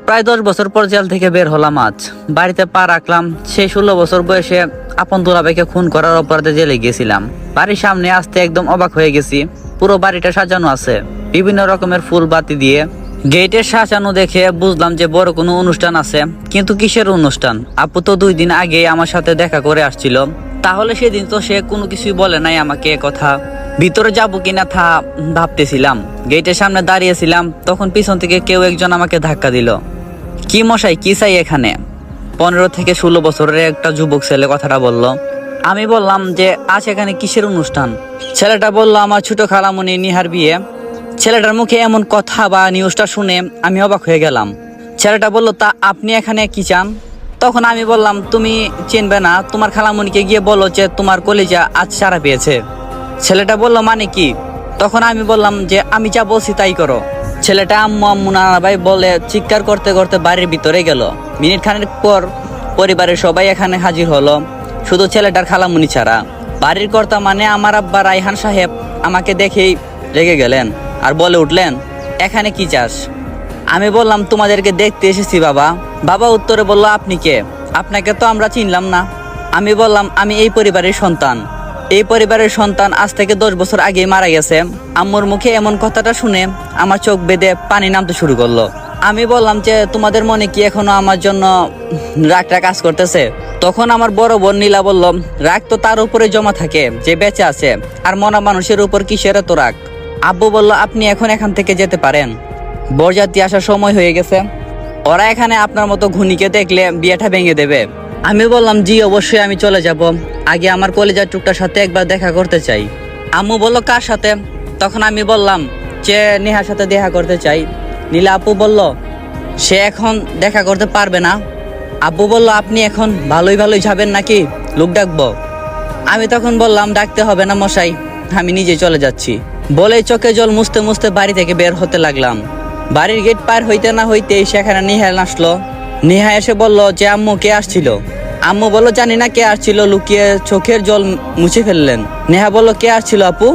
প্রায় 10 বছর পর জেল থেকে বের হলাম আজ। বাড়িতে পা রাখলাম। সেই 16 বছর বয়সে আপন দুলাভাইকে খুন করার অপরাধে জেলে গিয়েছিলাম। বাড়ির সামনে আসতে একদম অবাক হয়ে গেছি। পুরো বাড়িটা সাজানো আছে বিভিন্ন রকমের ফুল বাতি দিয়ে। গেটের সাজানো দেখে বুঝলাম যে বড় কোনো অনুষ্ঠান আছে, কিন্তু কিসের অনুষ্ঠান? আপু তো 2 দিন আগে আমার সাথে দেখা করে আসছিল, তাহলে সেদিন তো সে কোনো কিছুই বলে নাই আমাকে কথা। ভিতরে যাবো কিনা তা ভাবতেছিলাম। গেটের সামনে দাঁড়িয়েছিলাম, তখন পিছন থেকে কেউ একজন আমাকে ধাক্কা দিল। কি মশাই, কি চাই এখানে? 15 থেকে 16 বছরের একটা যুবক ছেলে কথাটা বলল। আমি বললাম যে আজ এখানে কিসের অনুষ্ঠান? ছেলেটা বলল আমার ছোট খালামণি নিহার বিয়ে। ছেলেটার মুখে এমন কথা বা নিউজটা শুনে আমি অবাক হয়ে গেলাম। ছেলেটা বলল, তা আপনি এখানে কি চান? তখন আমি বললাম, তুমি চিনবে না, তোমার খালামণিকে গিয়ে বলো যে তোমার কলিজা আজ সারা পেয়েছে। ছেলেটা বলল, মানে কি? তখন আমি বললাম যে আমি যা বলছি তাই করো। ছেলেটা আম্মু আম্মু নানা ভাই বলে চিৎকার করতে করতে বাড়ির ভিতরে গেল। মিনিট খানেক পর পরিবারের সবাই এখানে হাজির হলো, শুধু ছেলেটার খালামণি ছাড়া। বাড়ির কর্তা মানে আমার আব্বা রায়হান সাহেব আমাকে দেখেই রেগে গেলেন আর বলে উঠলেন, এখানে কি চাস? আমি বললাম, তোমাদেরকে দেখতে এসেছি বাবা। বাবা উত্তরে বলল, আপনি কে? আপনাকে তো আমরা চিনলাম না। আমি বললাম, আমি এই পরিবারের সন্তান। এই পরিবারের সন্তান আজ থেকে 10 বছর আগে মারা গেছে। আম্মুর মুখে এমন কথাটা শুনে আমার চোখ বেঁধে পানি নামতে শুরু করলো। আমি বললাম যে তোমাদের মনে কি এখনো আমার জন্য রাগটা কাজ করতেছে? তখন আমার বড় বোন নীলা বলল, রাগ তো তার উপরে জমা থাকে যে বেঁচে আছে, আর মরা মানুষের উপর কিসের এত রাগ? আব্বু বলল, আপনি এখান থেকে যেতে পারেন, বরযাত্রী আসার সময় হয়ে গেছে। ওরা এখানে আপনার মতো ঘুনিকে দেখলে বিয়েটা ভেঙে দেবে। আমি বললাম, জি অবশ্যই আমি চলে যাব, আগে আমার কলেজের টুকটার সাথে একবার দেখা করতে চাই। আম্মু বলল, কার সাথে? তখন আমি বললাম যে নেহার সাথে দেখা করতে চাই। নীলা আপু বলল, সে এখন দেখা করতে পারবে না। আব্বু বলল, আপনি এখন ভালোই যাবেন নাকি লোক ডাকবো? আমি তখন বললাম, ডাকতে হবে না মশাই, আমি নিজে চলে যাচ্ছি। বলে চোখে জল মুছতে মুছতে বাড়ি থেকে বের হতে লাগলাম। বাড়ির গেট পার হইতে না হইতেই সেখানে নেহা আসলো। নেহা এসে বলল যে আম্মু কে আসছিল? আম্মু বলল, জানি না কে আসছিল, লুকিয়ে চোখের জল মুছে ফেললেন। নেহা বলল, কে আসছিল আপু?